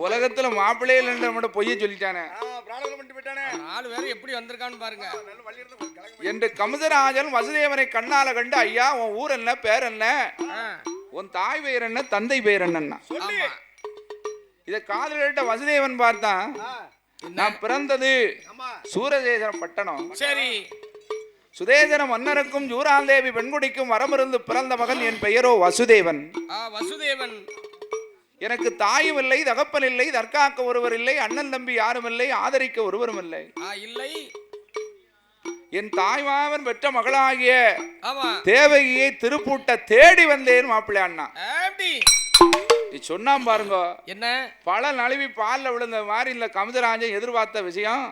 உலகத்துல மாப்பிள்ளையில நம்ம பொய்ய சொல்லிட்டானே, 4 பேர் எப்படி வந்திருக்கான்னு பாருங்க என்று கமுதராஜன் வசுதேவனை கண்ணால கண்டு, ஐயா உன் ஊர் என்ன, பேர் என்ன, உன் தாய் பெயர் என்ன, தந்தை பெயர் என்னன்னா இத காதல் கேட்ட வசுதேவன் பார்த்தான். நான் பிறந்தது சூரதேச பட்டணம். சரி, சுதேசன மன்னருக்கும் ஜூராந்தேவி பெண்குடிக்கும் வரமிருந்து பிறந்த மகன். என் பெயரோ வசுதேவன். வசுதேவன். எனக்கு தாயும் இல்லை, தகப்பன் இல்லை, தற்காக்க ஒருவர் இல்லை, அண்ணன் தம்பி யாரும் இல்லை, ஆதரிக்க ஒருவரும் இல்லை. இல்லை. என் தாய்மாவன் பெற்ற மகளாகிய தேவகியை திருப்பூட்ட தேடி வந்தேன் மாப்பிள்ளை அண்ணா. சொன்னாம் பாருங்க, என்ன பல நழுவி பால்ல விழுந்த மாதிரி இந்த கமுதராஜன் எதிர்பார்த்த விஷயம்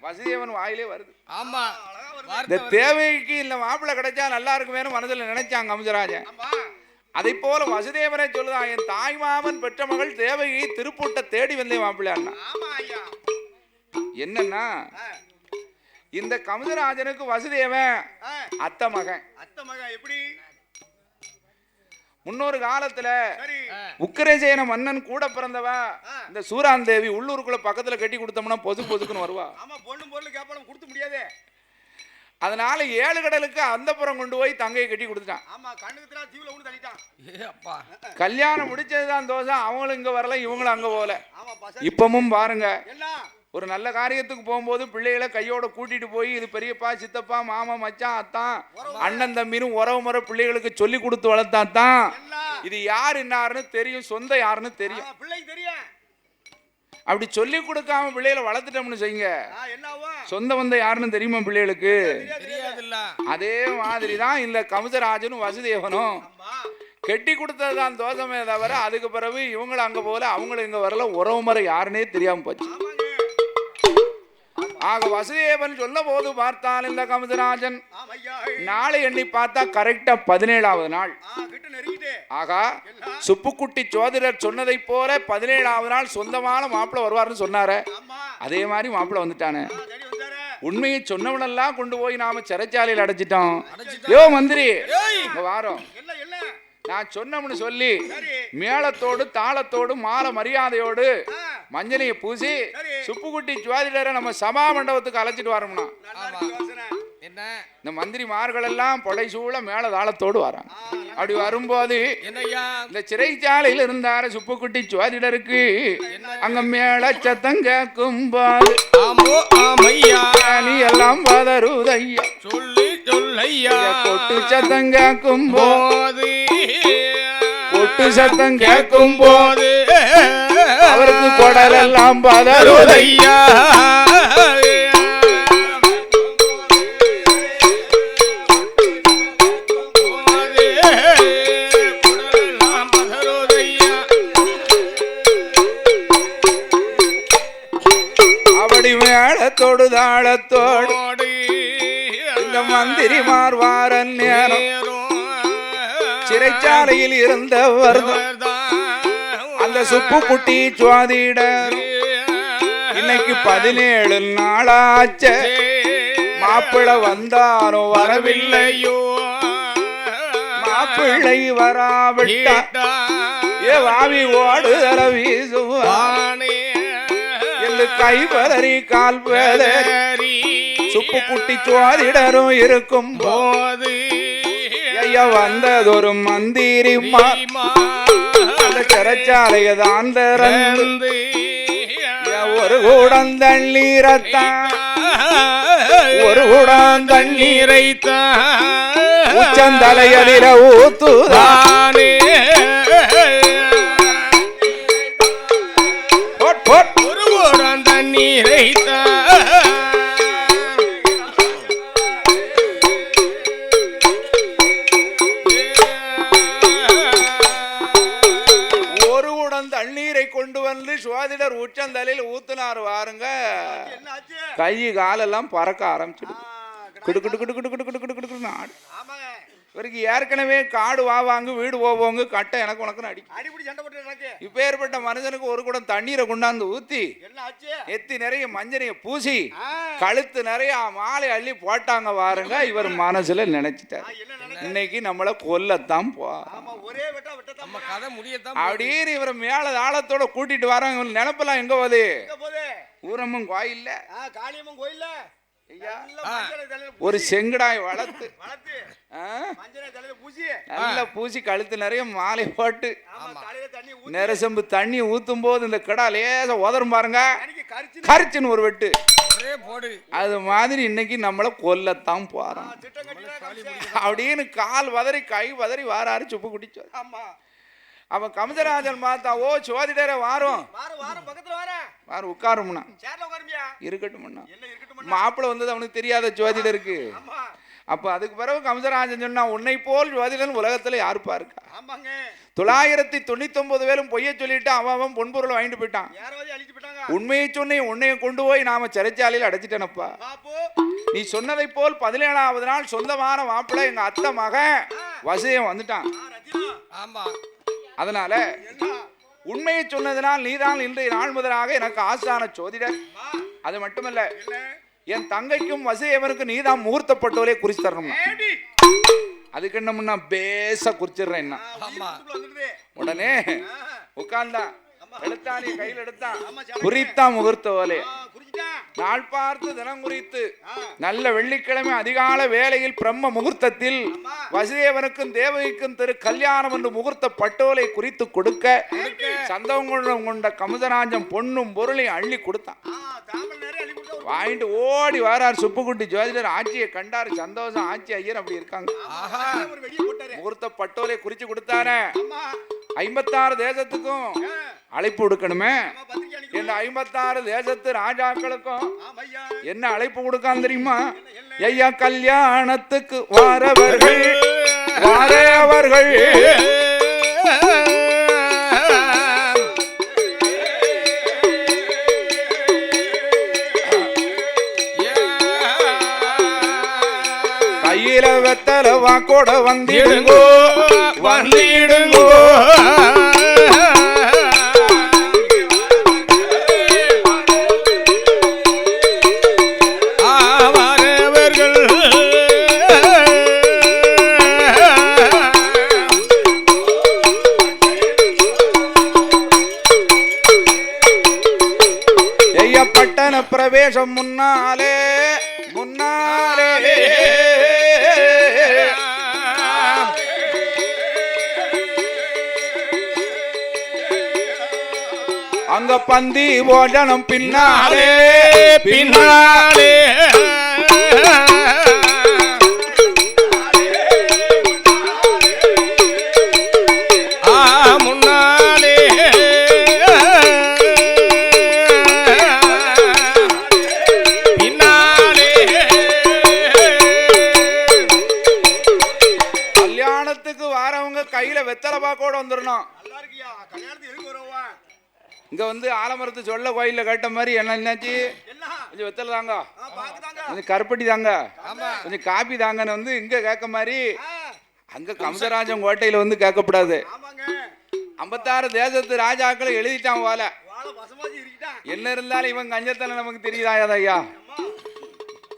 வசுதேவன் வாயிலே வருது. ஆமா, இந்த தேவகிக்கு இந்த மாப்பிள்ளை கிடைச்சா நல்லா இருக்குமேனு மனதில் நினைச்சாங்க கமுதராஜன். அதை போல வசுதேவனை சொல்லுதான், என் தாய்மாமன் பெற்ற மகள் தேவகியை திருப்பூட்ட தேடி வந்தேன் மாப்பிள்ளை அண்ணா. என்னன்னா இந்த கமுதராஜனுக்கு வசுதேவன் அத்தை மகன். எப்படி முன்னொரு காலத்துல உக்கிரசேன மன்னன் கூட பிறந்தவா இந்த சூராந்தேவி உள்ளூருக்குள்ள பக்கத்துல கட்டி கொடுத்தோம்னா பொதுக்குன்னு வருவா. அதனால 7 கடலுக்கு அந்தப்புறம் கொண்டு போய் தங்கையை கட்டி கொடுத்துட்டான். கல்யாணம் முடிச்சதுதான் தோசை, அவங்களும் இங்க வரல, இவங்களும் அங்க போகல. இப்பமும் பாருங்க, ஒரு நல்ல காரியத்துக்கு போகும்போது பிள்ளைகளை கையோட கூட்டிட்டு போய் இது பெரியப்பா, சித்தப்பா, மாமா, மச்சான், அத்தான், அண்ணன் தம்பின்னு உறவு முறை பிள்ளைகளுக்கு சொல்லி கொடுத்து வளர்த்தாத்தான் இது யார் என்னாருன்னு தெரியும், சொந்த யாருன்னு தெரியும். அப்படி சொல்லி கொடுக்காம பிள்ளைகளை வளர்த்துட்டோம்னு செய்யுங்க, சொந்த வந்த யாருன்னு தெரியுமா பிள்ளைகளுக்கு? அதே மாதிரிதான் இந்த கமுதராஜனும் வசுதேவனும் கெட்டி கொடுத்ததுதான் தோஷமே தவிர அதுக்கு பிறகு இவங்களும் அங்க போல, அவங்களும் இங்க வரல, உறவு முறை யாருன்னே தெரியாம போச்சு. ஆக வசுதேவன் சொல்ல போது பார்த்தால் இந்த கமுதராஜன் நாளை எண்ணி பார்த்தா கரெக்டா 17வது நாள். ஆகா, சுப்புக்குட்டி சோதிடர் சொன்னதை போல 17வது நாள் சொந்தமான மாப்பிள்ளை வருவார்னு சொன்னாரு. அதே மாதிரி மாப்பிள்ளை வந்துட்டானே. உண்மையை சொன்னவனெல்லாம் கொண்டு போய் நாம சிறைச்சாலையில் அடைச்சிட்டோம். யோ மந்திரி வாரம், நான் சொன்னோம்னு சொல்லி மேளத்தோடு தாளத்தோடு மாலை மரியாதையோடு மஞ்சளைய பூசி சுப்புக்குட்டி ஜோதிடரை நம்ம சபா மண்டபத்துக்கு அழைச்சிட்டு வரோம்னா இந்த மந்திரிமார்கள் எல்லாம் பொடைசூழ மேல தாளத்தோடு வரான். அப்படி வரும்போது இந்த சிறைச்சாலையில் இருந்தார சுப்புக்குட்டி ஜோதிடருக்கு அங்க மேல சத்தம் கேட்கும் போது எல்லாம் பதறுதையா சொல்லி சொல்லையா. கொட்டு சத்தம் கேட்கும் போது, கொட்டு சத்தம் கேட்கும் போது அவருக்கு குடல் எல்லாம் பதறுதையா. அப்படி மேளத்தோடு தாளத்தோடு இந்த மந்திரிமார் வாரன் நேரம் சிறைச்சாலையில் இருந்தவர் அந்த சுப்புக்குட்டி ஜோதிடர் இன்னைக்கு 17 நாளாச்ச மாப்பிள்ளை வந்தானோ வரவில்லையோ. மாப்பிள்ளை வராவிட்டா ஏ வாவி ஓடுதல வீசுவானே என்று கை பதறி கால் பதறி சுப்புக்குட்டி ஜோதிடரும் இருக்கும் போது வந்ததொரு மந்திரிமா அந்த சிறைச்சாலைய தான் திறந்து ஒரு கூடம் தண்ணீரைத்தான், ஒரு கூடம் தண்ணீரைத்தான் உச்சந்தலையதில ஊத்துதானே. ஒரு கூடம் தண்ணீரைத்தான் ஜோதிடர் உச்சந்தலையில் ஊத்துனாரு வாருங்க. கை காலெல்லாம் பறக்க ஆரம்பிச்சிடுது. இவருக்கு ஏற்கனவே காடு வாவாங்க வீடு போவோங்க கட்டை எனக்கு உனக்கு அடிப்படி சண்டை போட்டு எனக்கு இப்ப ஏற்பட்ட மனுஷனுக்கு ஒரு குடம் தண்ணீரை கொண்டாந்து ஊத்தி என்ன ஆச்சு எத்தி நிறைய மஞ்சனைய பூசி கழுத்து நிறைய மாலை அள்ளி போட்டாங்க பாருங்க இவர் மனசுல நினைச்சிட்டார் இன்னைக்கு நம்மள கொல்லத்தான் ஒரே வெட்டா வெட்டத்தான் நம்ம கதை முடியத்தான் அப்படின்னு இவரை மேல தாளத்தோட கூட்டிட்டு வராங்க இவங்க நினைப்பெல்லாம் எங்க போகுது ஊரம்மன் கோயில்ல காளியம்மன் கோயில்ல ஒரு செங்கடாய் வளர்த்து பூசி நல்லா பூசி கழுத்து நிறைய மாலை போட்டு நெரசம்பு தண்ணி ஊத்தும் போது இந்த கடா லேச உதரும் பாருங்க கரிச்சுன்னு ஒரு வெட்டு போடு அது மாதிரி இன்னைக்கு நம்மள கொல்லத்தான் போறோம் அப்படின்னு கால் வதறி கை வதறி வாராரு சுப்பு குடிச்சு அவன் கமதராஜன் பார்த்தா ஓ சோதிடரே வாரும் வாரம் உட்காரும்னா இருக்கட்டும் மாப்பிள்ள வந்தது அவனுக்கு தெரியாத ஜோதிடருக்கு அப்ப அதுக்கு பிறகு கமதராஜன் சொன்னா உன்னை போல் ஜோதிடன் உலகத்துல யாருப்பா இருக்கா 999 பேரும் பொய்ய சொல்லிட்டு அவன் பொன்பொருளை வாங்கிட்டு போயிட்டான் உண்மையை சொன்ன உன்னைய கொண்டு போய் நாம சிறைச்சாலையில் அடைச்சிட்டனப்பா நீ சொன்னதை போல் 17வது நாள் சொந்தமான மாப்பிள்ள எங்க அத்தை மகன் வசியம் வந்துட்டான் அதனால உண்மையை சொன்னதனால் நீதான் இன்றைய நாள் முதலாக எனக்கு ஆசான சோதிடர் அது மட்டுமல்ல என் தங்கைக்கும் வசியவனுக்கு நீதான் முகூர்த்தப்பட்டோலே குறிச்சு தரணும் அதுக்கு என்ன பேச குறிச்சிடுறேன் உடனே உட்கார்ந்தா எடுத்தானே கையில் எடுத்தான் குறித்தா முகூர்த்த ஓலே நாள் பார்த்து தினம் குறித்து நல்ல வெள்ளிக்கிழமை அதிகால வேளையில் பிரம்ம முகூர்த்தத்தில் வசுதேவனுக்கும் தேவகிக்கும் திரு கல்யாணம் என்று முகூர்த்த பட்டோலை குறித்து கொடுக்க சந்தவங்குளம் கொண்ட கமதராஜன் பொண்ணும் பொருளையும் அள்ளி கொடுத்தான் வாங்கிட்டு ஓடி வாரார் சுப்புக்குட்டி ஜோதிடர் ஆட்சியை கண்டாரு சந்தோஷம் ஆட்சி ஐயர் அப்படி இருக்காங்க முகூர்த்த பட்டோலை குறிச்சு கொடுத்தாரு 56 தேசத்துக்கும் அழைப்பு கொடுக்கணுமே இந்த 56 தேசத்து ராஜாக்களுக்கும் என்ன அழைப்பு கொடுக்கான் தெரியுமா ஐயா கல்யாணத்துக்கு வாரவர்கள் வாரவர்கள் கையில வெத்தல வாக்கோட வந்திடுங்கோ வந்திடுங்கோ பட்டண பிரவேசம் முன்னாலே முன்னாலே அங்க பந்தி போஜனம் பின்னாலே பின்னாலே முன்னாலே பின்னாலே கல்யாணத்துக்கு வாரவங்க கையில வெத்தலை பாக்கோட வந்துடணும். இங்க வந்து ஆலமரத்து சொல்ல கோயில்ல கேட்ட மாதிரி என்ன என்னாச்சு கொஞ்சம் வெத்தலை தாங்க கொஞ்சம் கருப்பட்டி தாங்க கொஞ்சம் காப்பி தாங்கன்னு வந்து இங்க கேட்க மாதிரி அங்க கமதராஜன் கோட்டையில வந்து கேட்கக்கூடாது. 56 தேசத்து ராஜாக்களை எழுதிட்டான் போல. என்ன இருந்தாலும் இவன் கஞ்சத்தனை நமக்கு தெரியுதாயா ஐயா.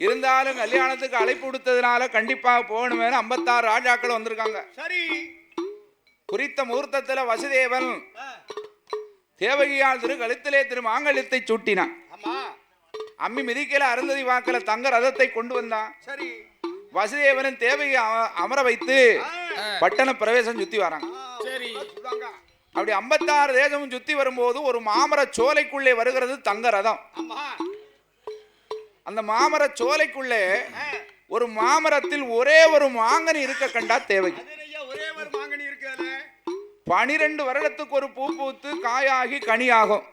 இருந்தாலும் கல்யாணத்துக்கு அழைப்பு கொடுத்ததுனால கண்டிப்பாக போகணுமே 56 ராஜாக்கள் வந்திருக்காங்க. குறித்த முகூர்த்தத்துல வசுதேவன் தேவகியால் திரு கழுத்திலே திரு மாங்கல்யத்தை சூட்டினான். அம்மி மிதிக்கல அருந்ததி வாக்கல தங்க ரதத்தை கொண்டு வந்தான். வசுதேவனின் தேவகியை அமர வைத்து பட்டண பிரவேசம் சுத்தி வராங்க. அப்படி 56 தேசமும் சுத்தி வரும்போது ஒரு மாமர சோலைக்குள்ளே வருகிறது தங்க ரதம். அந்த மாமர சோலைக்குள்ளே ஒரு மாமரத்தில் ஒரே ஒரு மாங்கனி இருக்க கண்டா தேவகி. 12 வருடத்துக்கு ஒரு பூ பூத்து காயாகி கனியாகும்.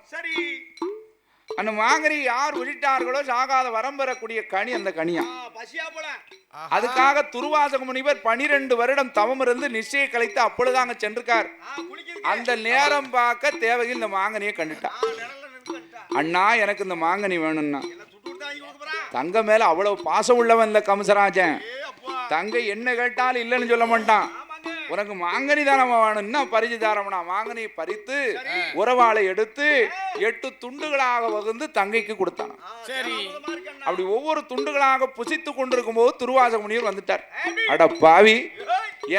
அந்த மாங்கனி யார் விழிட்டார்களோ சாகாத வரம் பெறக்கூடிய கனி அந்த கனியா. அதுக்காக துர்வாசக முனிவர் 12 வருடம் தவம் இருந்து நிச்சய கலைத்து அப்பொழுதாங்க சென்றிருக்கார். அந்த நேரம் பார்க்க தேவகி இந்த மாங்கனியை கண்டுட்டா. அண்ணா எனக்கு இந்த மாங்கனி வேணும்னா தங்க மேல அவ்வளவு பாசம் உள்ளவன் இந்த கமசராஜன் தங்கை என்ன கேட்டாலும் இல்லைன்னு சொல்ல மாட்டான். உனக்கு மாங்கனி தானமா வேணும், இன்னும் பறிச்சு தாரம்னா மாங்கனியை பறித்து உறவாளை எடுத்து 8 துண்டுகளாக வகுந்து தங்கைக்கு கொடுத்தான். சரி, அப்படி ஒவ்வொரு துண்டுகளாக புசித்து கொண்டிருக்கும் போது துர்வாச முனிவர் வந்துட்டார். அட பாவி,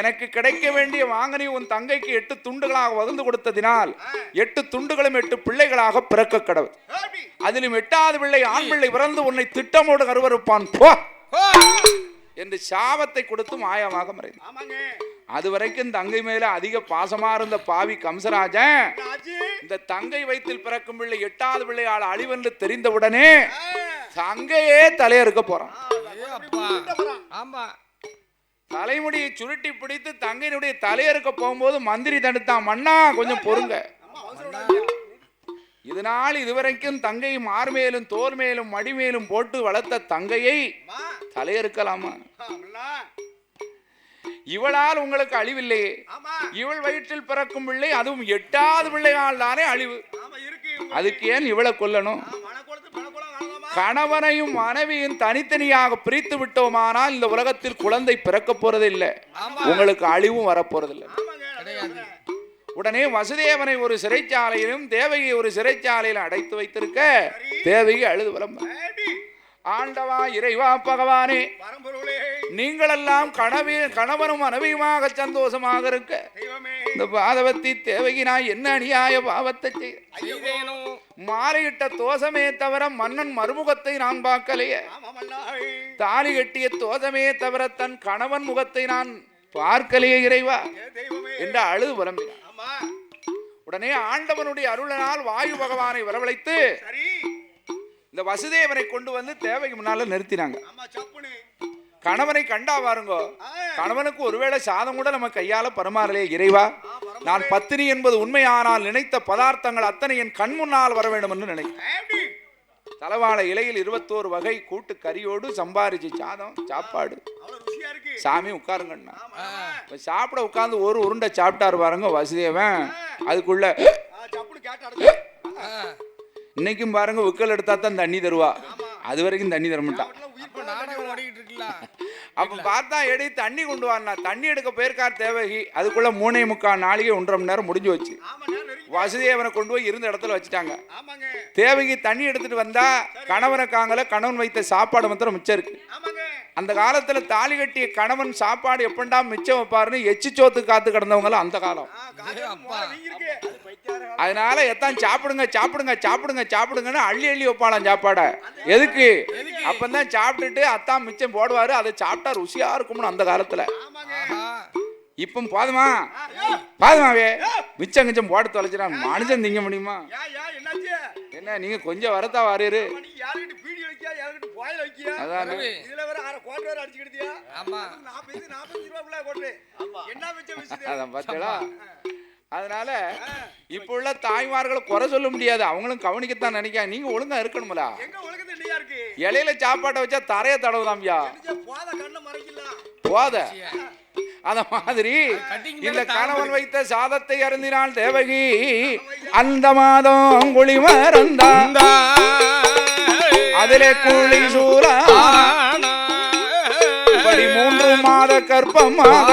எனக்கு கிடைக்க வேண்டிய மாங்கனி உன் தங்கைக்கு 8 துண்டுகளாக வகுந்து கொடுத்ததினால் 8 துண்டுகளும் 8 பிள்ளைகளாக பிறக்க கடவுள். அதிலும் 8வது பிள்ளை ஆண் பிள்ளை பிறந்து உன்னை திட்டமோடு கருவறுப்பான் போ என்று சாபத்தை கொடுத்து மாயமாக மறைந்தார். அதுவரைக்கும் தங்கை மேல அதிக பாசமா இருந்த பாவி கம்சராஜன் இந்த தங்கை வயிற்றில் பிறக்கும் பிள்ளை 8வது பிள்ளையால் அழிவென்று தெரிந்தவுடனே தங்கையே தலையறுக்க போறான். தலைமுடியை சுருட்டி பிடித்து தங்கையினுடைய தலையறுக்க போகும்போது மந்திரி தடுத்தான். மன்னா கொஞ்சம் பொறுங்க, இதனால் இதுவரைக்கும் தங்கை மார்மேலும் தோல் மேலும் மடிமேலும் போட்டு வளர்த்த தங்கையை தலையறுக்கலாமா? இவளால் உங்களுக்கு அழிவில்லையே, இவள் வயிற்றில் பிறக்கும் பிள்ளை அதுவும் 8வது பிள்ளையால் தானே அழிவு, அதுக்கு ஏன் இவளை கொல்லணும்? கணவனையும் மனைவியும் தனித்தனியாக பிரித்து விட்டோமானால் இந்த உலகத்தில் குழந்தை பிறக்க போறது இல்லை, உங்களுக்கு அழிவும் வரப்போறதில்லை. உடனே வசுதேவனை ஒரு சிறைச்சாலையிலும் தேவகியை ஒரு சிறைச்சாலையிலும் அடைத்து வைத்திருக்க தேவகி அழுது விளம்ப, ஆண்டவா இறைவா பகவானே, நீங்களெல்லாம் கணவனும் மனைவியுமாக சந்தோஷமாக இருக்க இந்த பாதவத்தி தேவகி நான் என்ன அநியாய பாவத்தை செய்தேனோ? மாலையிட்ட தோஷமே தவிர மன்னன் மறுமுகத்தை நான் பார்க்கலையே, தாலி கட்டிய தோஷமே தவிர தன் கணவன் முகத்தை நான் பார்க்கலையே இறைவா என்று அழுது புலம்பினார். உடனே ஆண்டவனுடைய அருளனால் வாயு பகவானை வரவழைத்து இந்த வசுதேவனை கொண்டு வந்து தேவைக்கு முன்னால நிறுத்தினாங்க. கணவனை கண்டா பாருங்கோ, கணவனுக்கு ஒருவேளை சாதம் கூட நம்ம கையால பரிமாறலே இறைவா, நான் பத்தினி என்பது உண்மையானால் நினைத்த பதார்த்தங்கள் அத்தனை என் கண் முன்னால் வர வேண்டும் என்று நினைத்தேன். தலவாழை இலையில் 21 வகை கூட்டு கறியோடு சம்பாரிச்சு சாதம் சாப்பாடு. சாமி உட்காருங்கண்ணா, சாப்பிட உட்கார்ந்து ஒரு உருண்டை சாப்பிட்டாரு பாருங்க வசுதேவன். அதுக்குள்ள இன்னைக்கும் பாருங்க உக்கல் எடுத்தா தான் தண்ணி தருவா, அது வரைக்கும் தண்ணி தர மாட்டான். அப்ப பார்த்தா எடி தண்ணி கொண்டு வானா, தண்ணி எடுக்க போயிருக்கார் தேவகி. அதுக்குள்ள 3:45 நாளிகை 1.5 மணி நேரம் முடிஞ்சு வச்சு வசுதேவனை கொண்டு போய் இருந்த இடத்துல வச்சுட்டாங்க. தேவகி தண்ணி எடுத்துட்டு வந்தா கணவனை காங்கல, கணவன் வைத்த சாப்பாடு மாத்திரம் மிச்சம் இருக்கு. அந்த காலத்துல தாலி கட்டிய கணவன் சாப்பாடு எப்பண்டா மிச்சம் வைப்பாருன்னு எச்சி சோத்து காத்து கிடந்தவங்களும் அந்த காலம். அதனால எத்தான் சாப்பிடுங்க சாப்பிடுங்க சாப்பிடுங்க சாப்பிடுங்கன்னு அள்ளி அள்ளி வைப்பாளாம் சாப்பாட. எதுக்கு? அப்பந்தான் சாப்பிட்டுட்டு அத்தான் மிச்சம் போடுவாரு, அதை சாப்பிட்டா ருசியா இருக்கும்னு அந்த காலத்துல. இப்ப பாதுமா பாதுமாவே மிச்சம் கிச்சம் போட்டு தொலைச்சிடான் மனுஷன் திங்க முடியுமா? என்ன நீங்க கொஞ்சம் வரத்தா வாரிரு, அதான் பாத்தீங்களா? அதனால இப்ப உள்ள தாய்மார்களை குறை சொல்ல முடியாது, அவங்களும் கவனிக்கத்தான் நினைக்காங்க. நீங்க ஒழுங்கா இருக்கணும்ல, இலையில சாப்பாட்டை வச்சா தரைய தடவுதாம்யா போத. அத மாதிரி இந்த கணவன் வைத்த சாதத்தை அருந்தினாள் தேவகி. அந்த மாதம் குழி மறந்தான், அதிலே குழி சூறா 3 மாத கர்ப்பமாக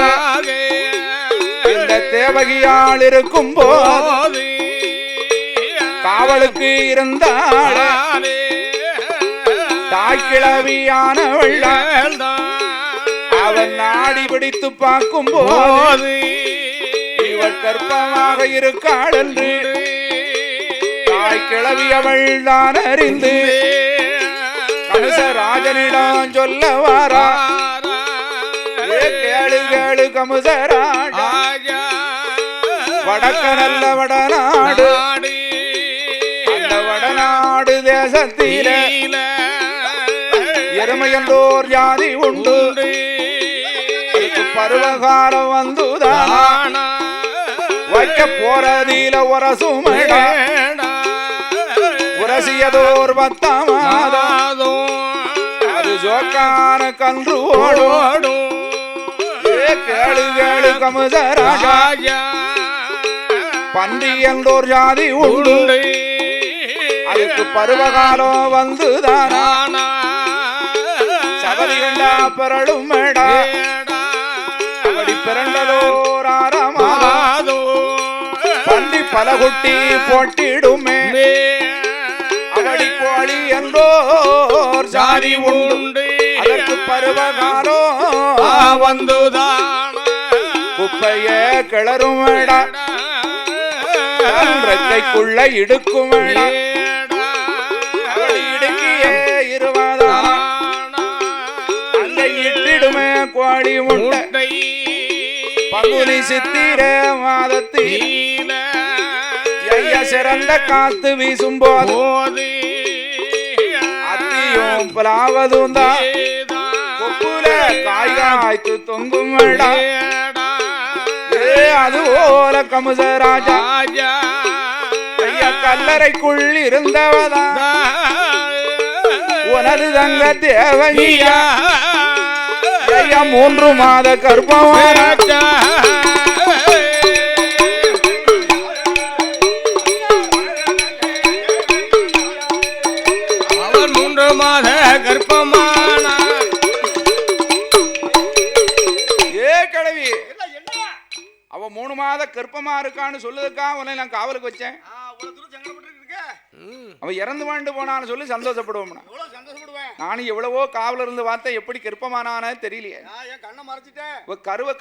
இந்த தேவகியால் இருக்கும் போது காவலுக்கு இருந்தாள் தாய்க்கிழவியானவள். அவன் நாடி பிடித்து பார்க்கும் போது இவள் கர்ப்பமாக இருக்காள் என்று தாய்க்கிழவி அவள் தான் அறிந்து கம்சராஜனிடம் சொல்ல வாரா. கேளு கேளு கம்சராஜா, வடக்க நல்ல வடநாடு, அந்த வடநாடு தேசத்திலே எருமையந்தோர் ஜாதி உண்டு. பருவகாலம் வந்துதான் வைக்க போறதில உரசுமடா, உரசியதோர் 10ஆம் மாதம் அது ஜோக்கான கன்று ஓடும். கேளு கேளு கம்சராஜா, பன்றி என்றோர் ஜாதி உண்டு, அதுக்கு பருவகாலம் வந்துதானா அவதி கண்டா பிறழும் மேடா அப்படி பிறண்டதோர் ஆரமாதோ பந்தி பல குட்டி போட்டிடுமே அவடி கோழி என்றோர் ஜாதி உண்டு அதற்கு பருவகாரோ வந்துதான் குப்பைய கிளறும் மேடா ரெக்கைக்குள்ள இடுக்கும் மேடா இடுக்கிய இருவதா அங்க இட்டிடுமே கோழி முட்டை பங்குனி சித்திர மாதத்தில் ஐயா சிறந்த காத்து வீசும் போது அத்தியும் பலாவதும் தான் கொப்புல காய்காய்த்து தொங்கும் மேடா அது போல கமுசராஜா ஐயா கல்லறைக்குள் இருந்தவதா உனது தங்க தேவையா ஐயா 3 மாத கர்ப்பமாராஜா அவர் 3 மாத கர்ப்பமான அவ 3 மாத கர்ப்பமா இருக்கான்னு சொல்லுதுக்கா உன்னை நான் காவலுக்கு வச்சேன் அவ இறந்து வாழ்ந்து போனான்னு சொல்லி சந்தோஷப்படுவோம் நானும் எவ்வளவோ காவல இருந்து பார்த்தா எப்படி கர்ப்பமானானே தெரியலையே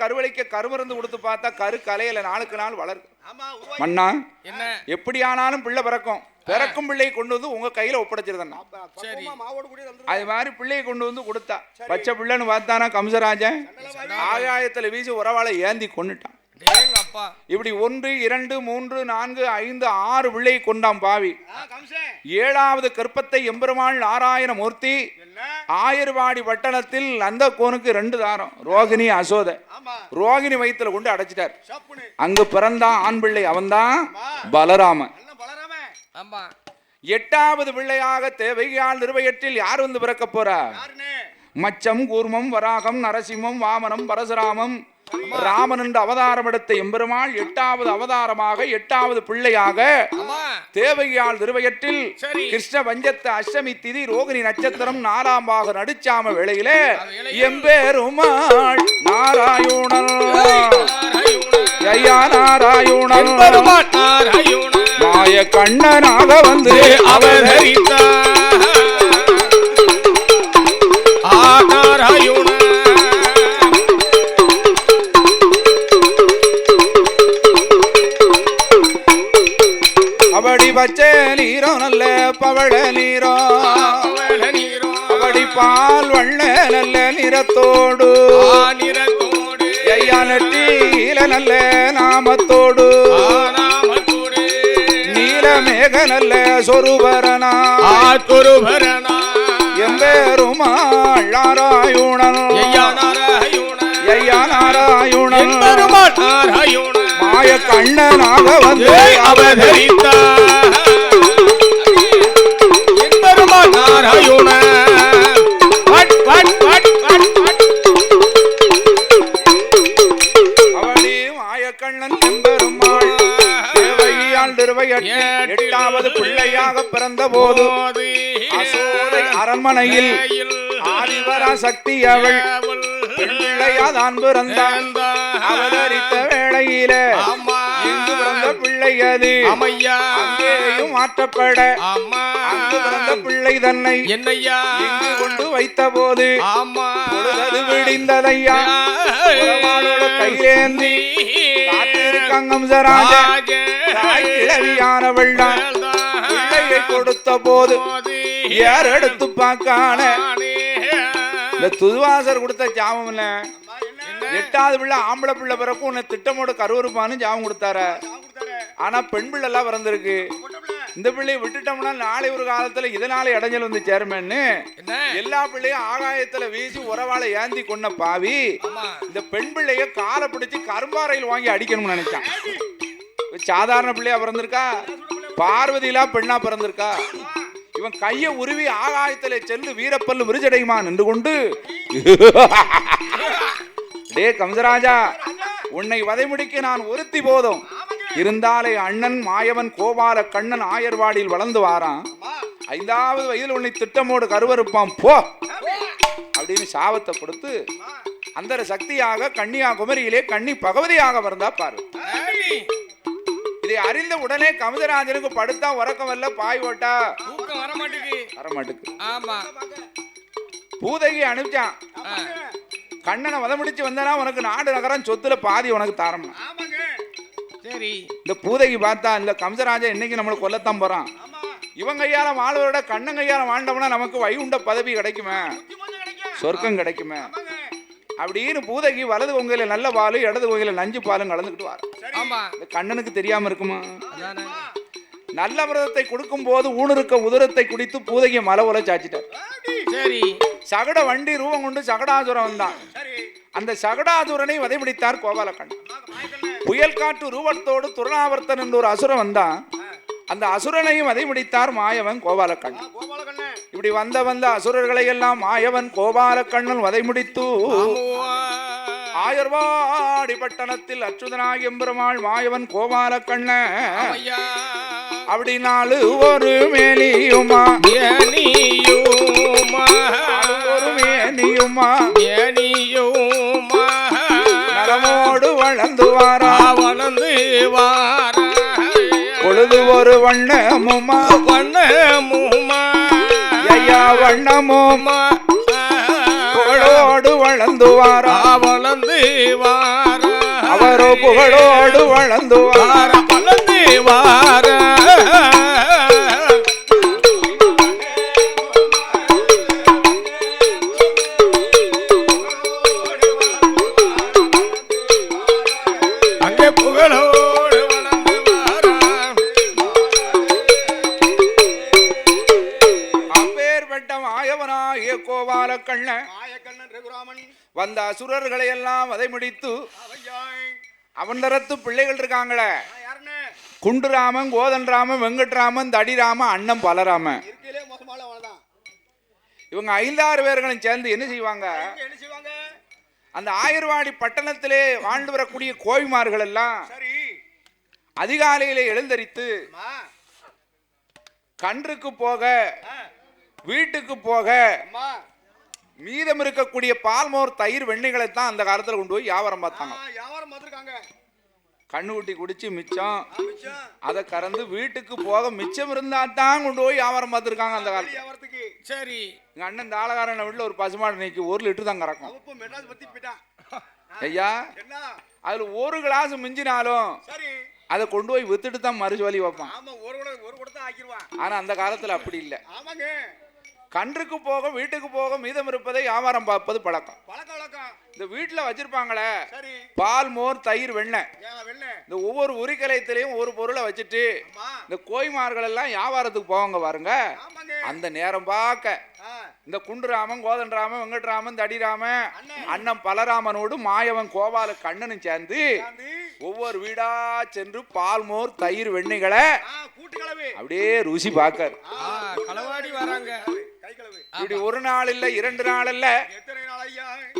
கருவளைக்க கருமருந்து கொடுத்து பார்த்தா கரு கலையில நாளுக்கு நாள் வளர்க்கு மண்ணா எப்படி ஆனாலும் பிள்ளை பிறக்கும் பிள்ளையை கொண்டு வந்து உங்க கையில ஒப்படைச்சிருந்தா அது மாதிரி பிள்ளையை கொண்டு வந்து கொடுத்தா பச்சை பிள்ளைன்னு பார்த்தானா கம்சராஜன் ஆகாயத்துல வீசி உறவாளை ஏந்தி கொண்டுட்டான் இப்படி 1 2 3 4 5 6 பிள்ளையை கொண்டாம் பாவி 7வது கற்பத்தை எம்பெருமாள் நாராயண மூர்த்தி ஆயர்வாடி பட்டணத்தில் அந்த கோனுக்கு 2 தாரம் ரோகிணி அசோத ரோகிணி வயிற்றுல கொண்டு அடைச்சிட்டார் அங்கு பிறந்தான் ஆண் பிள்ளை அவன்தான் பலராமன் 8வது பிள்ளையாக தேவையால் நிறுவையற்றில் யார் வந்து பிறக்க போறா மச்சம் கூர்மம் வராகம் நரசிம்மம் வாமனம் பரசுராமம் ராமன் என்று அவதாரம் எடுத்த எம்பெருமாள் 8வது அவதாரமாக 8வது பிள்ளையாக தேவையால் திருவயற்றில் கிருஷ்ண பஞ்சத்து அஷ்டமி திதி ரோகிணி நட்சத்திரம் 4ஆம் பாக நடுச்சாம வேளையிலே எம்பெருமாள் நாராயணன் ஐயா நாராயணன் மாய கண்ணனாக வந்து அவதரித்தார் நாராயண அவடி பச்சை நீரோ நல்ல பவள நீரோ அவடி பால் வண்ண நல்ல நிறத்தோடு ஐயா நெற்றியில நல்ல நாமத்தோடு நீலமேக நல்ல சொருபரனா எம்பெருமாள் நாராயணன் ஐயா நாராயணன் மாய கண்ணனாக வந்து அவதரித்தார் எம்பெருமாள் நாராயணன் அவளி மாய கண்ணன் எம்பெருமாள் தேவையால் திருவையற்று 8வது பிள்ளையாக பிறந்த போது அசோதை அரண்மனையில் ஆதிவரா சக்தி அவள் பிள்ளையாதான் பிறந்தான் அவதரித்த வேளையில இங்கு பிறந்த பிள்ளை அது அங்கேயும் மாற்றப்பட அங்கு பிறந்த பிள்ளை தன்னை இங்கு கொண்டு வைத்த போது பொழுது விடிந்ததையா கையேந்தி காத்திருக்கங்கம்சராஜ கிளவியானவள் தான் பிள்ளையை கொடுத்த போது யார் எடுத்து பார்க்கான இந்த துதுவாசர் கொடுத்த ஜாபம் இல்ல 8வது பிள்ளை ஆம்பளை பிள்ளை பிறக்கும் உன்னை திட்டமோட கருவறுப்பான்னு ஜாபம் கொடுத்தார ஆனா பெண் பிள்ளை எல்லாம் பிறந்திருக்கு இந்த பிள்ளையை விட்டுட்டோம்னா நாளை ஒரு காலத்துல இதனால இடைஞ்சல் வந்து சேருமேன்னு எல்லா பிள்ளையும் ஆகாயத்துல வீசி உறவாளை ஏந்தி கொண்ட பாவி இந்த பெண் பிள்ளைய காலை பிடிச்சு கரும்பாறையில் வாங்கி அடிக்கணும்னு நினைச்சான் சாதாரண பிள்ளையா பிறந்திருக்கா பார்வதியிலா பெண்ணா பிறந்திருக்கா இவன் கைய உருவி ஆகாயத்திலே சென்று வீரப்பல்லு விருஜடைமா நின்று கொண்டு டே கம்சராஜா உன்னை வதைமுடிக்க நான் ஒருத்தி போதும் இருந்தாலே அண்ணன் மாயவன் கோபால கண்ணன் ஆயர்வாடியில் வளர்ந்து வாரான் 5வது வயதில் உன்னை திட்டமோடு கருவறுப்பான் போ அப்படின்னு சாபத்தை கொடுத்து அந்த சக்தியாக கன்னியாகுமரியிலே கன்னி பகவதியாக வந்தா பாரு. இதை அறிந்த உடனே கமதராஜனுக்கு படுத்தா உறக்கம் வரல, பாய் ஓட்டா வரமாட்டுக்கு. ஆமா, பூதகி அனுப்பிச்சான், கண்ணனை வதமுடிச்சு வந்தனா உனக்கு நாடு நகரம் சொத்துல பாதி உனக்கு தாரம். சரி, இந்த பூதகி பார்த்தா இந்த கம்சராஜன் இன்னைக்கு நம்மளை கொல்லத்தான் போறான், இவன் கையால வாழ்வதோட கண்ணன் கையால வாழ்ந்தோம்னா நமக்கு வைகுண்ட பதவி கிடைக்குமே, சொர்க்கம் கிடைக்குமே அப்படின்னு பூதகி வலது கொங்கையில நல்ல பாலு இடது கொங்கையில நஞ்சு பாலும் கலந்துக்கிட்டு வர. இந்த கண்ணனுக்கு தெரியாம இருக்குமா? நல்ல மிருதத்தை கொடுக்கும் போது ஊனுருக்க உதரத்தை குடித்து பூதகிய மலை உல சாச்சிட்டார். சரி, சகட வண்டி ரூபம் கொண்டு சகடாசுரம் வந்தான். அந்த சகடாசுரனை வதைபிடித்தார் கோபாலக்கண்ணன். புயல் காற்று ரூபத்தோடு துரணாவர்த்தன் என்ற ஒரு அசுரம் வந்தான். அந்த அசுரனையும் வதைபிடித்தார் மாயவன் கோபாலக்கண்ணன். இப்படி வந்த அசுரர்களை எல்லாம் மாயவன் கோபாலக்கண்ணன் வதைமுடித்து ஆயர்வாடி பட்டணத்தில் அச்சுதனாகி எம்பெருமாள் மாயவன் கோபாலக்கண்ணன் அப்படின்னாலு ஒரு மேலியுமா ஒரு மேனியுமா நலமோடு வளர்ந்து வாரா பொழுது ஒரு வண்ணமுமா ஐயா வண்ணமுமா புகழோடு வளர்ந்து வாரா அவரோ புகழோடு வளர்ந்து வாரா. அங்கே புகழோடு அப்பேற்பட்ட மாயவனாகிய கோபாலக்கண்ணன் வந்த அசுரர்களை எல்லாம் வதைமுடித்து அவன் தரத்து பிள்ளைகள் இருக்காங்களே, குண்டுராமன், கோதன்ராமன், வெங்கட்ராமன், தடிராமன், அண்ணன் பலராமன், இவங்க 5-6 பேர்களும் சேர்ந்து என்ன செய்வாங்க, அந்த ஆயர்வாடி பட்டணத்திலே வாழ்ந்து வரக்கூடிய கோவிமார்கள் எல்லாம் அதிகாலையிலே எழுந்தரித்து கன்றுக்கு போக வீட்டுக்கு போக மீதம் இருக்கக்கூடிய பால்மோர் தயிர் வெண்ணெய்களை தான் அந்த காலத்துல கொண்டு போய் வியாபாரம் பார்த்தாங்க. கண்ணுக்குட்டி குடிச்சு மிச்சம் அதை கறந்து வீட்டுக்கு போக மிச்சம் இருந்தா தான் கொண்டு போய் வியாபாரம் பார்த்துருக்காங்க அந்த காலத்துக்கு. சரி, எங்க அண்ணன் தாளகாரன் வீட்டுல ஒரு பசுமாடு நீக்கி 1 லிட்டர் தான் கறக்கும் ஐயா. அதுல 1 கிளாஸ் மிஞ்சினாலும் அதை கொண்டு போய் வித்துட்டு தான் மறுஜோலி வைப்பான். ஆனா அந்த காலத்துல அப்படி இல்லை. கன்றுக்கு போக வீட்டுக்கு போக மீதம் இருப்பதை வியாபாரம் பார்ப்பது பழக்கம். இந்த வீட்டுல வச்சிருப்பாங்களே பால், மோர், தயிர், வெண்ணெய், இந்த ஒவ்வொரு உரிக்கலையத்திலையும் ஒரு பொருளை வச்சுட்டு இந்த கோய்மார்கள் எல்லாம் வியாபாரத்துக்கு போவாங்க பாருங்க. அந்த நேரம் பார்க்க இந்த குண்டுராமன், கோதன்ராமன், வெங்கட்ராமன், தடிராமன், அண்ணன் பலராமனோடு மாயவன் கோபால கண்ணனும் சேர்ந்து ஒவ்வொரு வீடா சென்று பால், மோர், தயிர், வெண்ணெய்களை அப்படியே ருசி பார்க்காரு. இப்படி 1 நாள் இல்ல 2 நாள் இல்ல,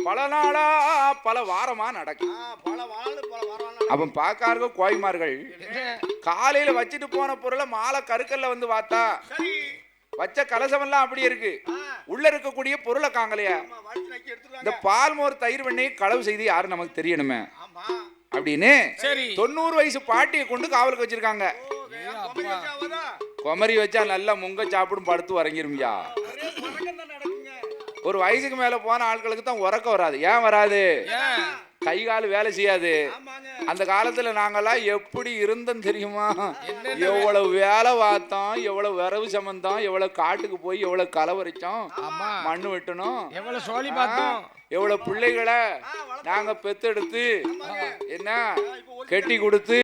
பல நாளா பல வாரமா நடக்கும். அவன் பார்க்காருங்க கோய்மார்கள் காலையில வச்சுட்டு போன பொருளை மாலை கருக்கல்ல வந்து பார்த்தா வச்ச கலசம் எல்லாம் அப்படி இருக்கு, உள்ள இருக்கக்கூடிய பொருளை காங்கலையா. இந்த பால், மோர், தயிர், வெண்ணெய் களவு செய்து யாரு நமக்கு தெரியணுமே அப்படின்னு 90 வயசு பாட்டியை கொண்டு காவலுக்கு வச்சிருக்காங்க. குமரி வச்சா நல்லா முங்க சாப்பிடும் படுத்து வரங்கிருமியா. ஒரு வயசுக்கு மேல போன ஆட்களுக்கு தான் உறக்கம் வராது. ஏன் வராது? கை கால் வேலை செய்யாது. அந்த காலத்துல நாங்கெல்லாம் எப்படி இருந்தோம் தெரியுமா? எவ்வளவு வேலை பார்த்தோம், எவ்வளவு விரவு சமந்தோம், எவ்வளவு காட்டுக்கு போய் எவ்வளவு கலவரிச்சோம், மண்ணு வெட்டணும், எவ்வளவு பிள்ளைகளை நாங்க பெத்தெடுத்து என்ன கெட்டி கொடுத்து